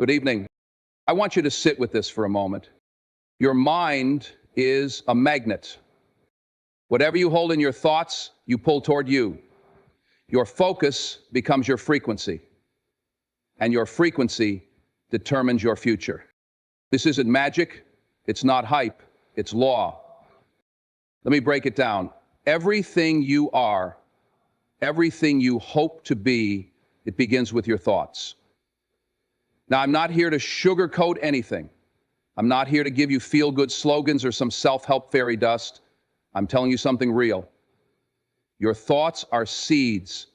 Good evening. I want you to sit with this for a moment. Your mind is a magnet. Whatever you hold in your thoughts, you pull toward you. Your focus becomes your frequency, and your frequency determines your future. This isn't magic, it's not hype, it's law. Let me break it down. Everything you are, everything you hope to be, it begins with your thoughts. Now, I'm not here to sugarcoat anything. I'm not here to give you feel-good slogans or some self-help fairy dust. I'm telling you something real. Your thoughts are seeds,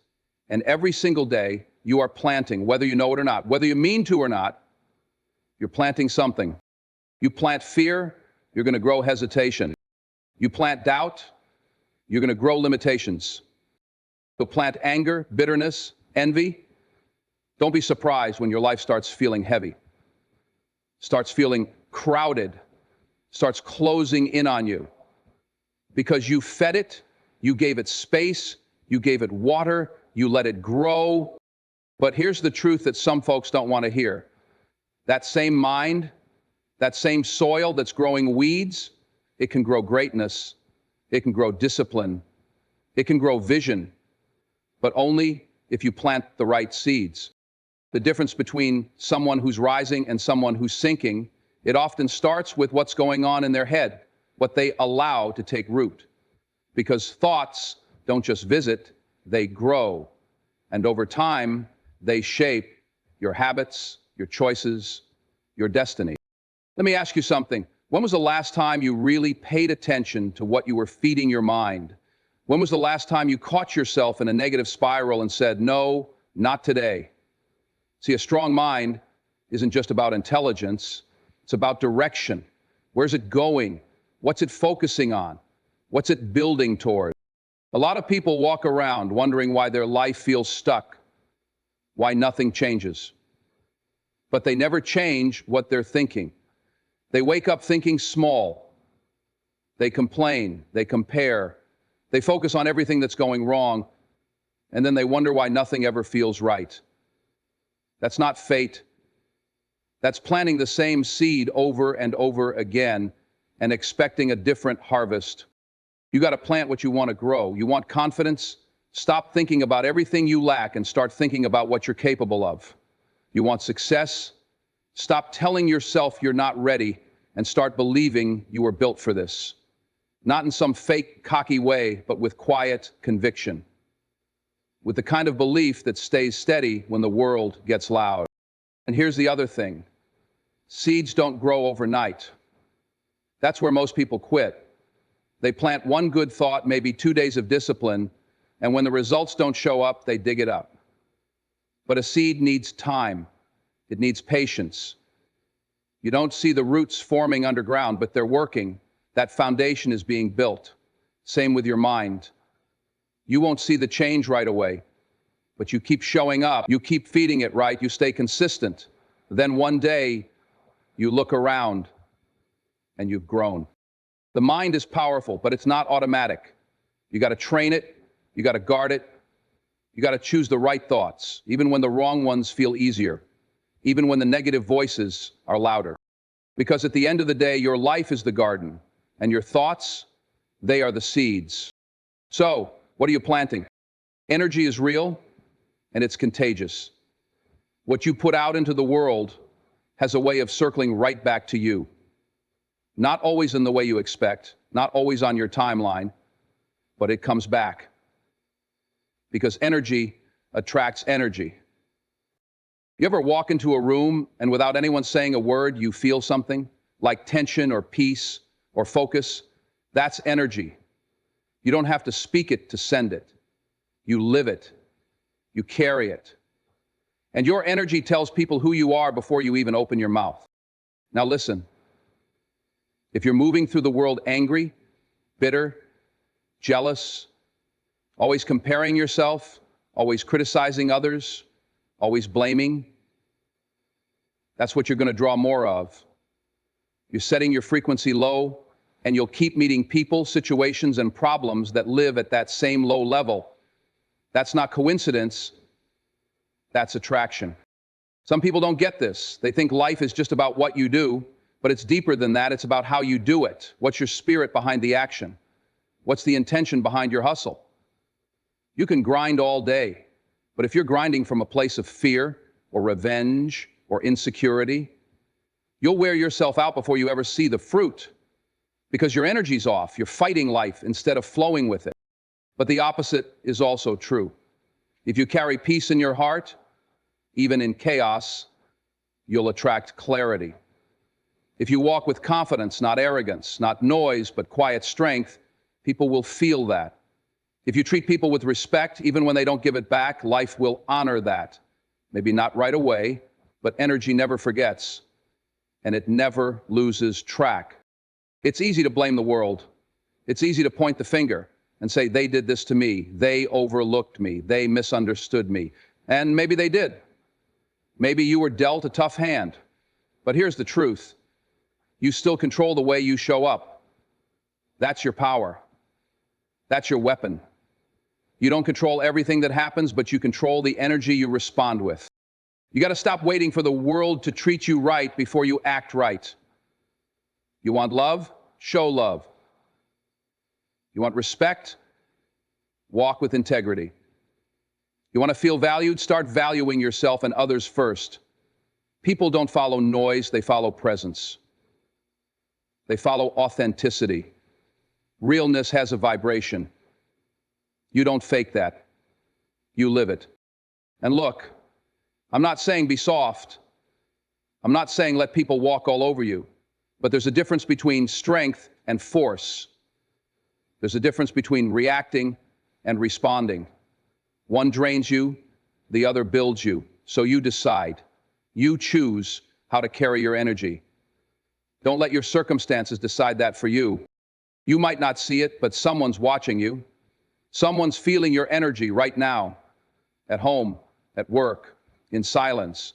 and every single day you are planting, whether you know it or not, whether you mean to or not, you're planting something. You plant fear, you're going to grow hesitation. You plant doubt, you're going to grow limitations. You'll plant anger, bitterness, envy. Don't be surprised when your life starts feeling heavy, starts feeling crowded, starts closing in on you. Because you fed it, you gave it space, you gave it water, you let it grow. But here's the truth that some folks don't want to hear. That same mind, that same soil that's growing weeds, it can grow greatness, it can grow discipline, it can grow vision, but only if you plant the right seeds. The difference between someone who's rising and someone who's sinking, it often starts with what's going on in their head, what they allow to take root. Because thoughts don't just visit, they grow. And over time, they shape your habits, your choices, your destiny. Let me ask you something. When was the last time you really paid attention to what you were feeding your mind? When was the last time you caught yourself in a negative spiral and said, no, not today? See, a strong mind isn't just about intelligence, it's about direction. Where's it going? What's it focusing on? What's it building toward? A lot of people walk around wondering why their life feels stuck, why nothing changes. But they never change what they're thinking. They wake up thinking small. They complain, they compare, they focus on everything that's going wrong, and then they wonder why nothing ever feels right. That's not fate. That's planting the same seed over and over again and expecting a different harvest. You got to plant what you want to grow. You want confidence? Stop thinking about everything you lack and start thinking about what you're capable of. You want success? Stop telling yourself you're not ready and start believing you were built for this. Not in some fake, cocky way, but with quiet conviction. With the kind of belief that stays steady when the world gets loud. And here's the other thing. Seeds don't grow overnight. That's where most people quit. They plant one good thought, maybe 2 days of discipline, and when the results don't show up, they dig it up. But a seed needs time. It needs patience. You don't see the roots forming underground, but they're working. That foundation is being built. Same with your mind. You won't see the change right away, but you keep showing up, you keep feeding it right, you stay consistent. Then one day, you look around and you've grown. The mind is powerful, but it's not automatic. You got to train it, you got to guard it, you got to choose the right thoughts, even when the wrong ones feel easier, even when the negative voices are louder. Because at the end of the day, your life is the garden, and your thoughts, they are the seeds. So, what are you planting? Energy is real, and it's contagious. What you put out into the world has a way of circling right back to you. Not always in the way you expect, not always on your timeline, but it comes back. Because energy attracts energy. You ever walk into a room and without anyone saying a word, you feel something like tension or peace or focus? That's energy. You don't have to speak it to send it. You live it. You carry it. And your energy tells people who you are before you even open your mouth. Now listen, if you're moving through the world angry, bitter, jealous, always comparing yourself, always criticizing others, always blaming, that's what you're going to draw more of. You're setting your frequency low, and you'll keep meeting people, situations, and problems that live at that same low level. That's not coincidence, that's attraction. Some people don't get this. They think life is just about what you do, but it's deeper than that. It's about how you do it. What's your spirit behind the action? What's the intention behind your hustle? You can grind all day, but if you're grinding from a place of fear or revenge or insecurity, you'll wear yourself out before you ever see the fruit because your energy's off. You're fighting life instead of flowing with it. But the opposite is also true. If you carry peace in your heart, even in chaos, you'll attract clarity. If you walk with confidence, not arrogance, not noise, but quiet strength, people will feel that. If you treat people with respect, even when they don't give it back, life will honor that. Maybe not right away, but energy never forgets, and it never loses track. It's easy to blame the world. It's easy to point the finger and say, they did this to me, they overlooked me, they misunderstood me. And maybe they did. Maybe you were dealt a tough hand. But here's the truth. You still control the way you show up. That's your power. That's your weapon. You don't control everything that happens, but you control the energy you respond with. You got to stop waiting for the world to treat you right before you act right. You want love? Show love. You want respect? Walk with integrity. You want to feel valued? Start valuing yourself and others first. People don't follow noise, they follow presence. They follow authenticity. Realness has a vibration. You don't fake that. You live it. And look, I'm not saying be soft. I'm not saying let people walk all over you. But there's a difference between strength and force. There's a difference between reacting and responding. One drains you, the other builds you. So you decide. You choose how to carry your energy. Don't let your circumstances decide that for you. You might not see it, but someone's watching you. Someone's feeling your energy right now, at home, at work, in silence.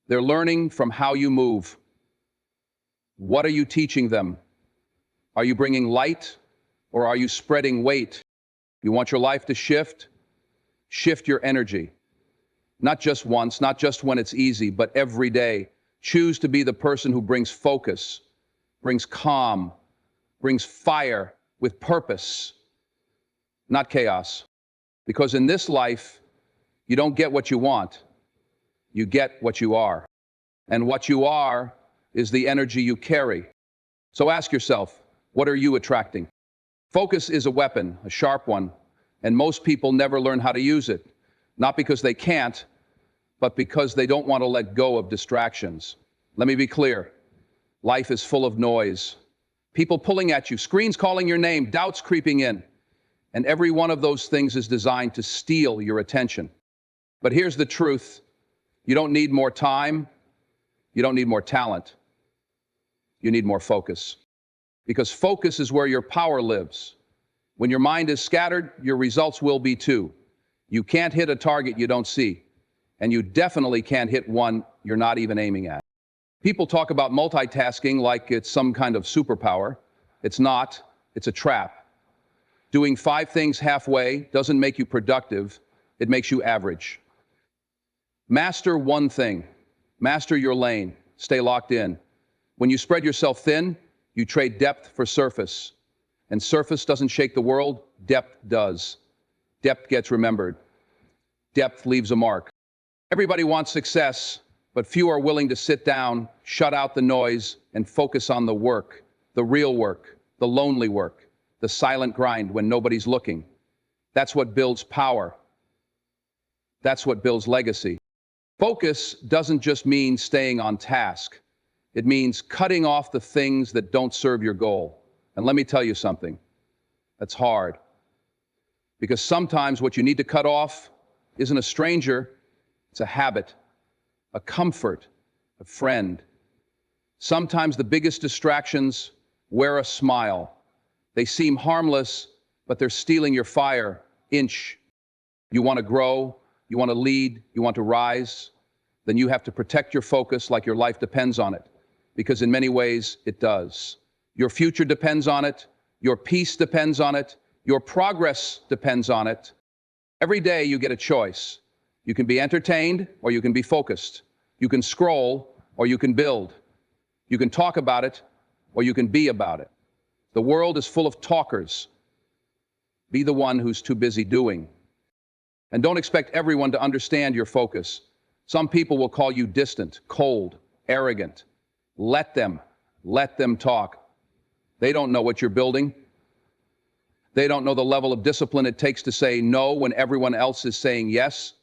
They're learning from how you move. What are you teaching them? Are you bringing light or are you spreading weight? You want your life to shift? Shift your energy. Not just once, not just when it's easy, but every day. Choose to be the person who brings focus, brings calm, brings fire with purpose, not chaos. Because in this life, you don't get what you want. You get what you are. And what you are is the energy you carry. So ask yourself, what are you attracting? Focus is a weapon, a sharp one, and most people never learn how to use it. Not because they can't, but because they don't want to let go of distractions. Let me be clear. Life is full of noise. People pulling at you, screens calling your name, doubts creeping in. And every one of those things is designed to steal your attention. But here's the truth. You don't need more time. You don't need more talent. You need more focus. Because focus is where your power lives. When your mind is scattered, your results will be too. You can't hit a target you don't see. And you definitely can't hit one you're not even aiming at. People talk about multitasking like it's some kind of superpower. It's not. It's a trap. Doing 5 things halfway doesn't make you productive. It makes you average. Master one thing. Master your lane. Stay locked in. When you spread yourself thin, you trade depth for surface. And surface doesn't shake the world. Depth does. Depth gets remembered. Depth leaves a mark. Everybody wants success, but few are willing to sit down, shut out the noise, and focus on the work, the real work, the lonely work, the silent grind when nobody's looking. That's what builds power. That's what builds legacy. Focus doesn't just mean staying on task. It means cutting off the things that don't serve your goal. And let me tell you something. That's hard. Because sometimes what you need to cut off isn't a stranger, it's a habit, a comfort, a friend. Sometimes the biggest distractions wear a smile. They seem harmless, but they're stealing your fire inch. You want to grow, you want to lead, you want to rise, then you have to protect your focus like your life depends on it. Because in many ways, it does. Your future depends on it, your peace depends on it, your progress depends on it. Every day you get a choice. You can be entertained or you can be focused. You can scroll or you can build. You can talk about it or you can be about it. The world is full of talkers. Be the one who's too busy doing. And don't expect everyone to understand your focus. Some people will call you distant, cold, arrogant. Let them talk. They don't know what you're building. They don't know the level of discipline it takes to say no when everyone else is saying yes.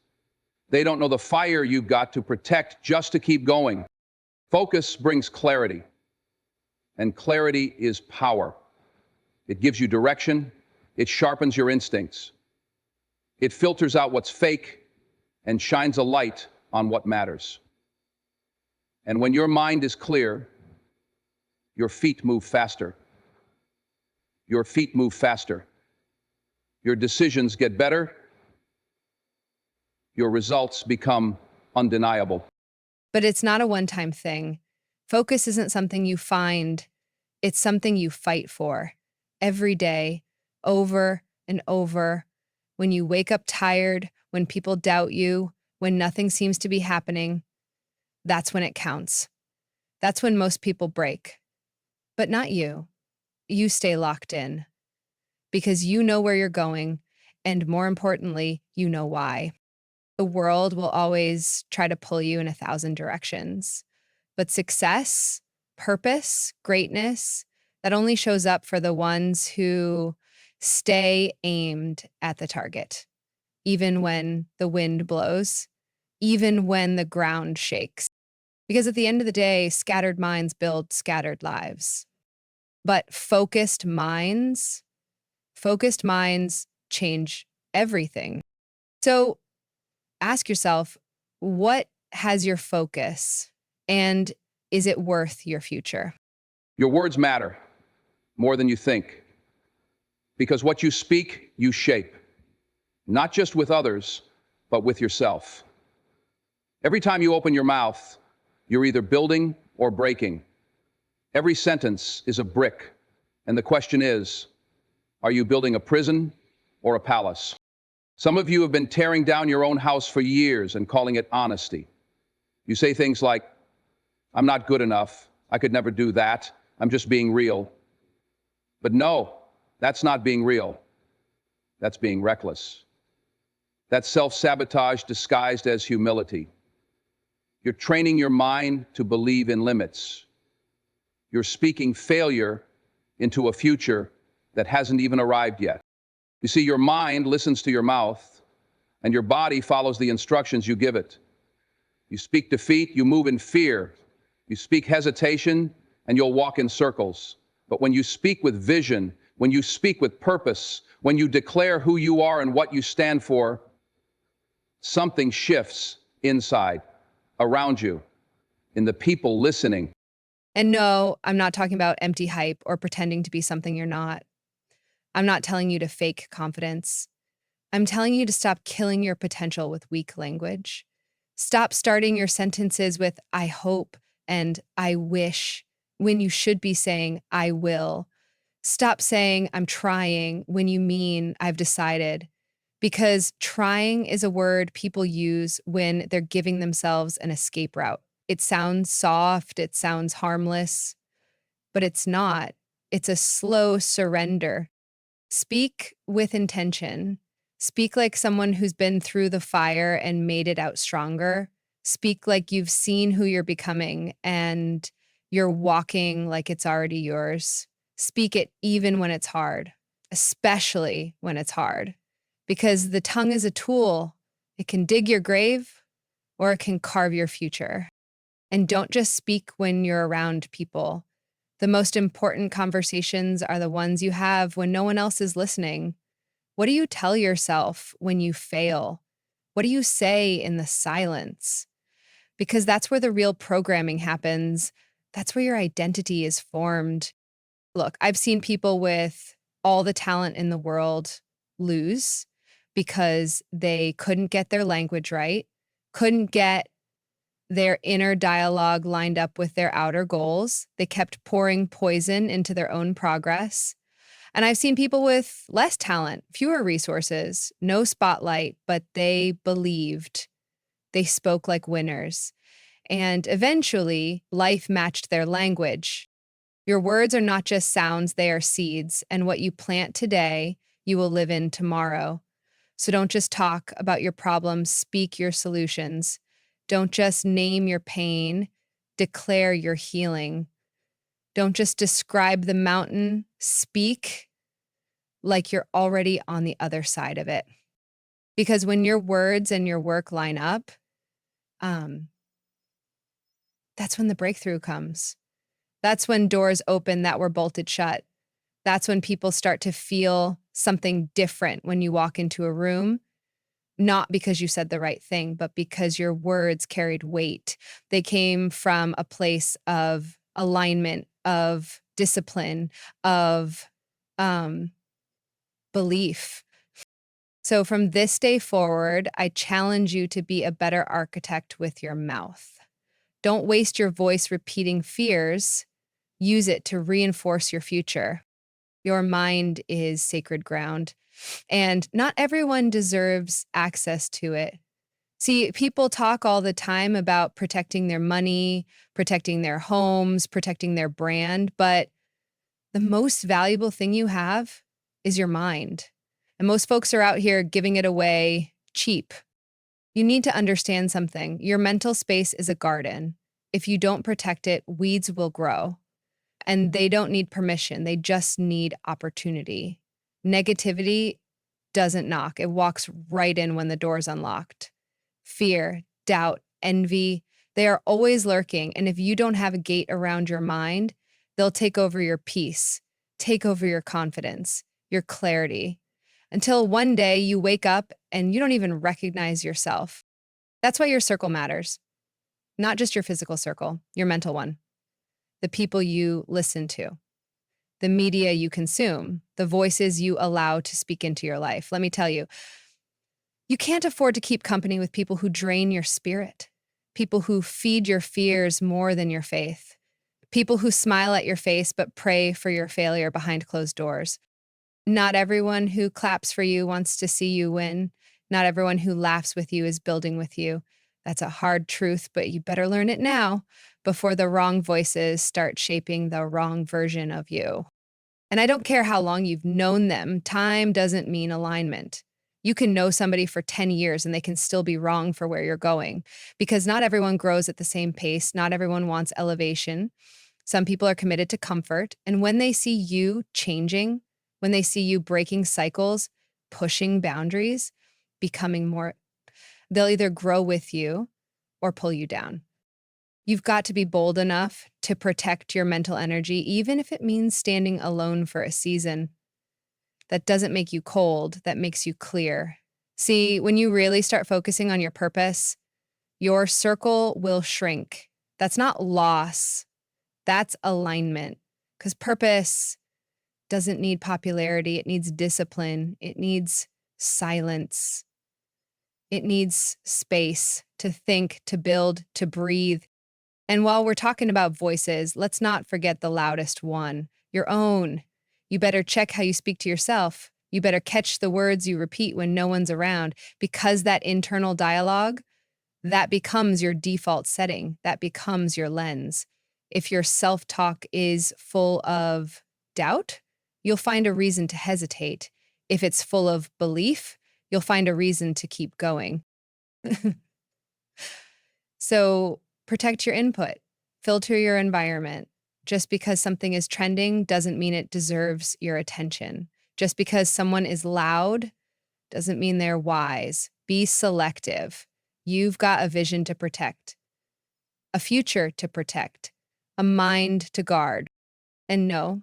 They don't know the fire you've got to protect just to keep going. Focus brings clarity, and clarity is power. It gives you direction. It sharpens your instincts. It filters out what's fake and shines a light on what matters. And when your mind is clear, your feet move faster. Your feet move faster. Your decisions get better. Your results become undeniable. But it's not a one-time thing. Focus isn't something you find. It's something you fight for every day, over and over. When you wake up tired, when people doubt you, when nothing seems to be happening, that's when it counts. That's when most people break. But not you. You stay locked in because you know where you're going, and more importantly, you know why. The world will always try to pull you in 1,000 directions. But success, purpose, greatness, that only shows up for the ones who stay aimed at the target, even when the wind blows, even when the ground shakes. Because at the end of the day, scattered minds build scattered lives. But focused minds change everything. So ask yourself, what has your focus, and is it worth your future? Your words matter more than you think, because what you speak, you shape, not just with others, but with yourself. Every time you open your mouth, you're either building or breaking. Every sentence is a brick, and the question is, are you building a prison or a palace? Some of you have been tearing down your own house for years and calling it honesty. You say things like, I'm not good enough, I could never do that, I'm just being real. But no, that's not being real. That's being reckless. That's self-sabotage disguised as humility. You're training your mind to believe in limits. You're speaking failure into a future that hasn't even arrived yet. You see, your mind listens to your mouth, and your body follows the instructions you give it. You speak defeat, you move in fear. You speak hesitation, and you'll walk in circles. But when you speak with vision, when you speak with purpose, when you declare who you are and what you stand for, something shifts inside, around you, in the people listening. And no, I'm not talking about empty hype or pretending to be something you're not. I'm not telling you to fake confidence. I'm telling you to stop killing your potential with weak language. Stop starting your sentences with I hope and I wish when you should be saying I will. Stop saying I'm trying when you mean I've decided. Because trying is a word people use when they're giving themselves an escape route. It sounds soft, it sounds harmless, but it's not. It's a slow surrender. Speak with intention. Speak like someone who's been through the fire and made it out stronger. Speak like you've seen who you're becoming and you're walking like it's already yours. Speak it even when it's hard, especially when it's hard, because the tongue is a tool. It can dig your grave or it can carve your future. And don't just speak when you're around people. The most important conversations are the ones you have when no one else is listening. What do you tell yourself when you fail? What do you say in the silence? Because that's where the real programming happens. That's where your identity is formed. Look, I've seen people with all the talent in the world lose because they couldn't get their language right, couldn't get their inner dialogue lined up with their outer goals. They kept pouring poison into their own progress. And I've seen people with less talent, fewer resources, no spotlight, but they believed. They spoke like winners. And eventually, life matched their language. Your words are not just sounds, they are seeds. And what you plant today, you will live in tomorrow. So don't just talk about your problems, speak your solutions. Don't just name your pain, declare your healing. Don't just describe the mountain, speak like you're already on the other side of it. Because when your words and your work line up, um, that's when the breakthrough comes. That's when doors open that were bolted shut. That's when people start to feel something different when you walk into a room, not because you said the right thing, but because your words carried weight. They came from a place of alignment, of discipline, of um, belief. So from this day forward, I challenge you to be a better architect with your mouth. Don't waste your voice repeating fears. Use it to reinforce your future. Your mind is sacred ground, and not everyone deserves access to it. See, people talk all the time about protecting their money, protecting their homes, protecting their brand, but the most valuable thing you have is your mind. And most folks are out here giving it away cheap. You need to understand something. Your mental space is a garden. If you don't protect it, weeds will grow. And they don't need permission, they just need opportunity. Negativity doesn't knock, it walks right in when the door is unlocked. Fear, doubt, envy, they are always lurking. And if you don't have a gate around your mind, they'll take over your peace, take over your confidence, your clarity, until one day you wake up and you don't even recognize yourself. That's why your circle matters, not just your physical circle, your mental one, the people you listen to, the media you consume, the voices you allow to speak into your life. Let me tell you, you can't afford to keep company with people who drain your spirit, people who feed your fears more than your faith, people who smile at your face but pray for your failure behind closed doors. Not everyone who claps for you wants to see you win. Not everyone who laughs with you is building with you. That's a hard truth, but you better learn it now before the wrong voices start shaping the wrong version of you. And I don't care how long you've known them, time doesn't mean alignment. You can know somebody for 10 years and they can still be wrong for where you're going because not everyone grows at the same pace. Not everyone wants elevation. Some people are committed to comfort. And when they see you changing, when they see you breaking cycles, pushing boundaries, becoming more, they'll either grow with you or pull you down. You've got to be bold enough to protect your mental energy, even if it means standing alone for a season. That doesn't make you cold, that makes you clear. See, when you really start focusing on your purpose, your circle will shrink. That's not loss, that's alignment. Because purpose doesn't need popularity, it needs discipline, it needs silence, it needs space to think, to build, to breathe. And while we're talking about voices, let's not forget the loudest one, your own. You better check how you speak to yourself. You better catch the words you repeat when no one's around, because that internal dialogue, that becomes your default setting. That becomes your lens. If your self-talk is full of doubt, you'll find a reason to hesitate. If it's full of belief, you'll find a reason to keep going. So protect your input, filter your environment. Just because something is trending doesn't mean it deserves your attention. Just because someone is loud doesn't mean they're wise. Be selective. You've got a vision to protect, a future to protect, a mind to guard. And no,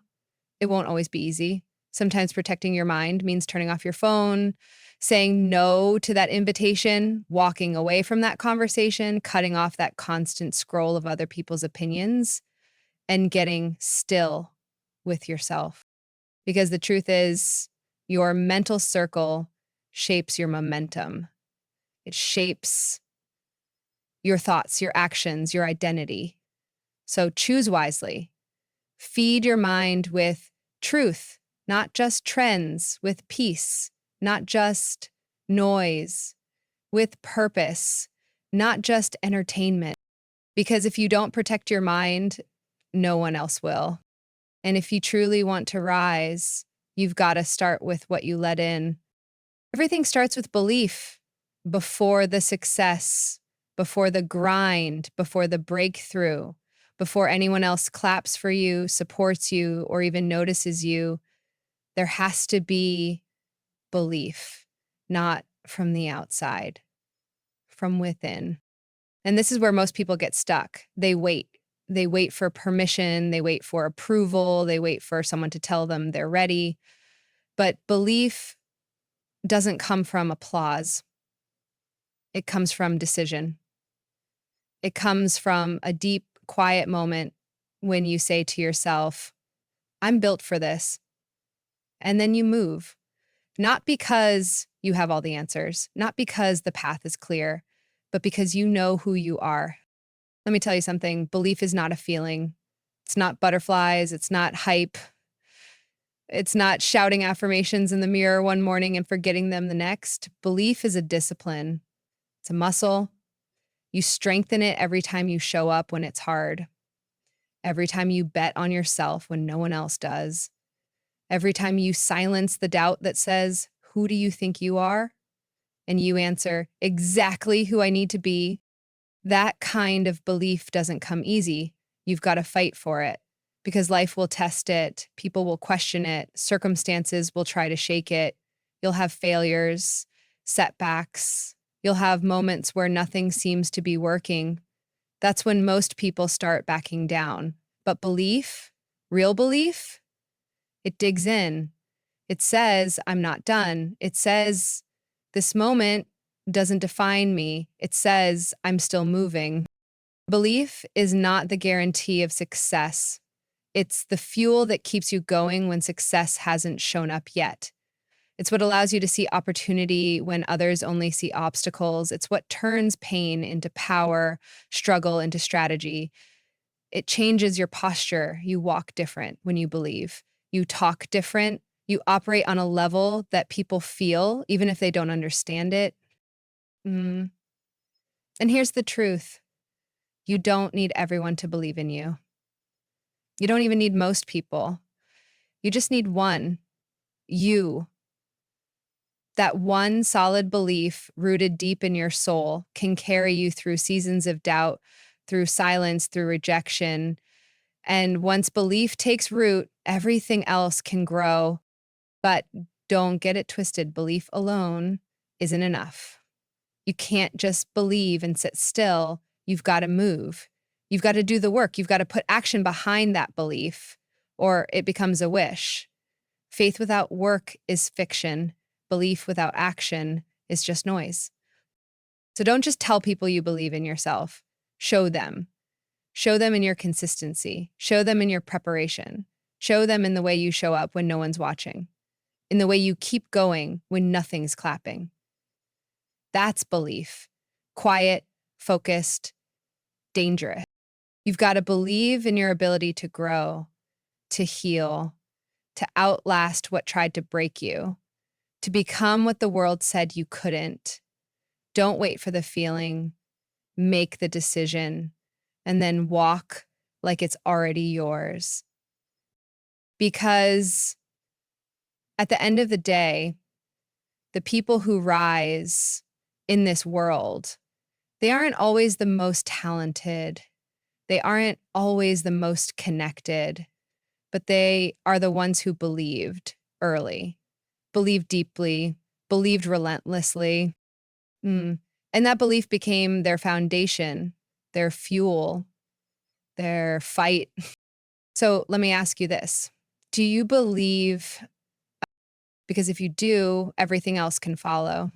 it won't always be easy. Sometimes protecting your mind means turning off your phone, saying no to that invitation, walking away from that conversation, cutting off that constant scroll of other people's opinions, and getting still with yourself. Because the truth is, your mental circle shapes your momentum. It shapes your thoughts, your actions, your identity. So choose wisely. Feed your mind with truth, not just trends, with peace, not just noise, with purpose, not just entertainment. Because if you don't protect your mind, no one else will. And if you truly want to rise, you've got to start with what you let in. Everything starts with belief before the success, before the grind, before the breakthrough, before anyone else claps for you, supports you, or even notices you. There has to be belief, not from the outside, from within. And this is where most people get stuck. They wait. They wait for permission. They wait for approval. They wait for someone to tell them they're ready. But belief doesn't come from applause. It comes from decision. It comes from a deep, quiet moment when you say to yourself, I'm built for this. And then you move, not because you have all the answers, not because the path is clear, but because you know who you are. Let me tell you something. Belief is not a feeling. It's not butterflies. It's not hype. It's not shouting affirmations in the mirror one morning and forgetting them the next. Belief is a discipline. It's a muscle. You strengthen it every time you show up when it's hard. Every time you bet on yourself when no one else does. Every time you silence the doubt that says, who do you think you are? And you answer, exactly who I need to be. That kind of belief doesn't come easy. You've got to fight for it because life will test it. People will question it. Circumstances will try to shake it. You'll have failures, setbacks. You'll have moments where nothing seems to be working. That's when most people start backing down. But belief, real belief, it digs in. It says, I'm not done. It says, this moment doesn't define me. It says, I'm still moving. Belief is not the guarantee of success. It's the fuel that keeps you going when success hasn't shown up yet. It's what allows you to see opportunity when others only see obstacles. It's what turns pain into power, struggle into strategy. It changes your posture. You walk different when you believe. You talk different. You operate on a level that people feel, even if they don't understand it. Mm. And here's the truth. You don't need everyone to believe in you. You don't even need most people. You just need one. You. That one solid belief rooted deep in your soul can carry you through seasons of doubt, through silence, through rejection. And once belief takes root, everything else can grow. But don't get it twisted. Belief alone isn't enough. You can't just believe and sit still. You've got to move. You've got to do the work. You've got to put action behind that belief, or it becomes a wish. Faith without work is fiction. Belief without action is just noise. So don't just tell people you believe in yourself. Show them. Show them in your consistency. Show them in your preparation. Show them in the way you show up when no one's watching, in the way you keep going when nothing's clapping. That's belief. Quiet, focused, dangerous. You've got to believe in your ability to grow, to heal, to outlast what tried to break you, to become what the world said you couldn't. Don't wait for the feeling. Make the decision, and then walk like it's already yours. Because at the end of the day, the people who rise in this world, they aren't always the most talented. They aren't always the most connected, but they are the ones who believed early, believed deeply, believed relentlessly. Mm. And that belief became their foundation, their fuel, their fight. So let me ask you this. Do you believe? Because if you do, everything else can follow.